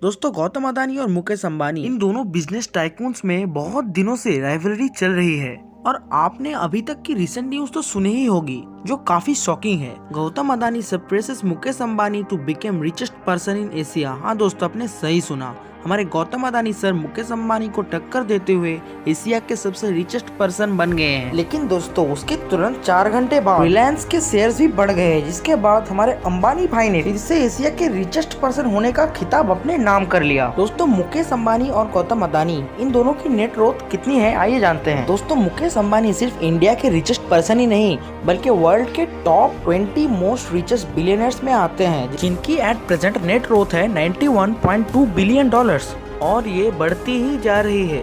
दोस्तों गौतम अदानी और मुकेश अंबानी इन दोनों बिजनेस टाइकून्स में बहुत दिनों से राइवलरी चल रही है और आपने अभी तक की रिसेंट न्यूज तो सुनी ही होगी जो काफी शॉकिंग है। Gautam Adani surpasses Mukesh Ambani to become richest person in Asia. हाँ दोस्तों, आपने सही सुना, हमारे गौतम अदानी सर मुकेश अंबानी को टक्कर देते हुए एशिया के सबसे रिचेस्ट पर्सन बन गए हैं। लेकिन दोस्तों उसके तुरंत 4 घंटे बाद रिलायंस के शेयर्स भी बढ़ गए हैं, जिसके बाद हमारे अंबानी भाई ने फिर से एशिया के रिचेस्ट पर्सन होने का खिताब अपने नाम कर लिया। दोस्तों मुकेश अंबानी और गौतम अदानी इन दोनों की नेट वर्थ कितनी है आइए जानते हैं। दोस्तों मुकेश अंबानी सिर्फ इंडिया के रिचेस्ट पर्सन ही नहीं बल्कि वर्ल्ड के टॉप 20 मोस्ट रिचेस्ट बिलियनर्स में आते हैं, जिनकी एट प्रेजेंट नेट वर्थ है $91.2 बिलियन और ये बढ़ती ही जा रही है।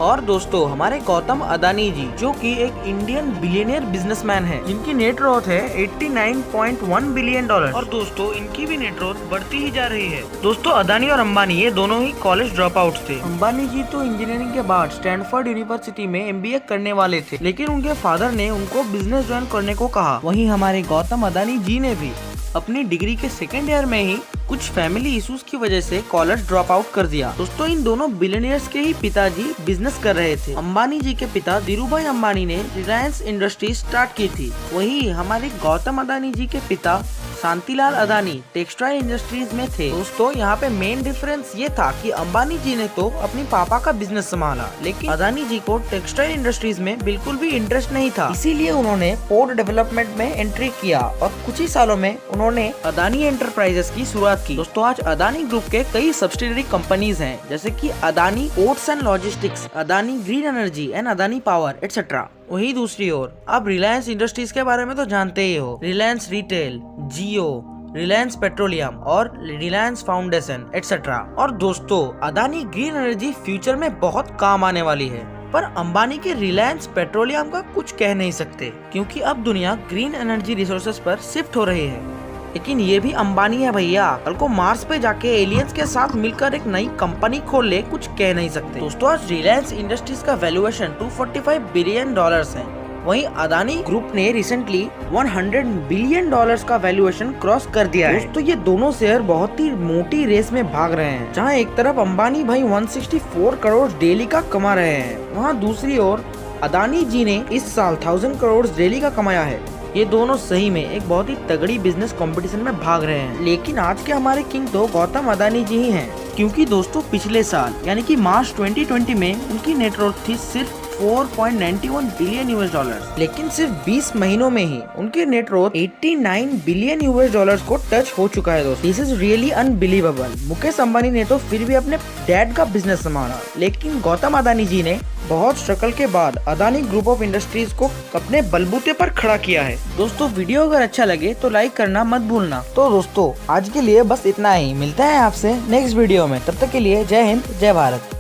और दोस्तों हमारे गौतम अदानी जी जो कि एक इंडियन बिलियनियर बिजनेसमैन है, जिनकी नेट वर्थ है $89.1 बिलियन और दोस्तों इनकी भी नेट वर्थ बढ़ती ही जा रही है। दोस्तों अदानी और अंबानी ये दोनों ही कॉलेज ड्रॉप आउट थे। अंबानी जी तो इंजीनियरिंग के बाद स्टैनफोर्ड यूनिवर्सिटी में MBA करने वाले थे, लेकिन उनके फादर ने उनको बिजनेस ज्वाइन करने को कहा। वहीं हमारे गौतम अदानी जी ने भी अपनी डिग्री के सेकेंड ईयर में ही कुछ फैमिली इश्यूज की वजह से कॉलेज ड्रॉप आउट कर दिया। दोस्तों इन दोनों बिलियनियर्स के ही पिताजी बिजनेस कर रहे थे। अंबानी जी के पिता धीरूभाई अंबानी ने रिलायंस इंडस्ट्रीज स्टार्ट की थी। वहीं हमारे गौतम अदानी जी के पिता शांतिलाल अदानी टेक्सटाइल इंडस्ट्रीज में थे। दोस्तों यहाँ पे मेन डिफरेंस ये था कि अंबानी जी ने तो अपनी पापा का बिजनेस संभाला, लेकिन अदानी जी को टेक्सटाइल इंडस्ट्रीज में बिल्कुल भी इंटरेस्ट नहीं था। इसीलिए उन्होंने पोर्ट डेवलपमेंट में एंट्री किया और कुछ ही सालों में उन्होंने अदानी एंटरप्राइजेस की शुरुआत की। दोस्तों आज अदानी ग्रुप के कई सब्सिडरी कंपनीज हैं, जैसे कि Adani ports and logistics, Adani green energy and Adani power etcetera. वही दूसरी ओर आप रिलायंस इंडस्ट्रीज के बारे में तो जानते ही हो, रिलायंस रिटेल, जियो, रिलायंस पेट्रोलियम और रिलायंस फाउंडेशन एटसेट्रा। और दोस्तों अदानी ग्रीन एनर्जी फ्यूचर में बहुत काम आने वाली है, पर अंबानी के रिलायंस पेट्रोलियम का कुछ कह नहीं सकते, क्योंकि अब दुनिया ग्रीन एनर्जी रिसोर्सेज पर शिफ्ट हो रही है। लेकिन ये भी अंबानी है भैया, कल को मार्स पे जाके एलियंस के साथ मिलकर एक नई कंपनी खोल ले, कुछ कह नहीं सकते। दोस्तों आज रिलायंस इंडस्ट्रीज का वैल्यूएशन $245 बिलियन है। वहीं अदानी ग्रुप ने रिसेंटली $100 बिलियन का वैल्यूएशन क्रॉस कर दिया है। दोस्तों ये दोनों शेयर बहुत ही मोटी रेस में भाग रहे हैं, जहां एक तरफ अंबानी भाई 164 करोड़ डेली का कमा रहे हैं, वहां दूसरी ओर अदानी जी ने इस साल 1000 करोड़ डेली का कमाया है। ये दोनों सही में एक बहुत ही तगड़ी बिजनेस कंपटीशन में भाग रहे हैं। लेकिन आज के हमारे किंग तो गौतम अदानी जी ही हैं, क्योंकि दोस्तों पिछले साल यानी कि मार्च 2020 में उनकी नेट वर्थ थी सिर्फ $4.91 बिलियन, लेकिन सिर्फ 20 महीनों में ही उनके नेट वर्थ $89 बिलियन को टच हो चुका है। दोस्तों this is really unbelievable. Mukesh Ambani ने तो फिर भी अपने डैड का बिजनेस संभाला, लेकिन गौतम अदानी जी ने बहुत स्ट्रगल के बाद अदानी ग्रुप ऑफ इंडस्ट्रीज को अपने बलबूते पर खड़ा किया है। दोस्तों वीडियो अगर अच्छा लगे तो लाइक करना मत भूलना। तो दोस्तों आज के लिए बस इतना ही, मिलता है आपसे नेक्स्ट वीडियो में, तब तक के लिए जय हिंद जय भारत।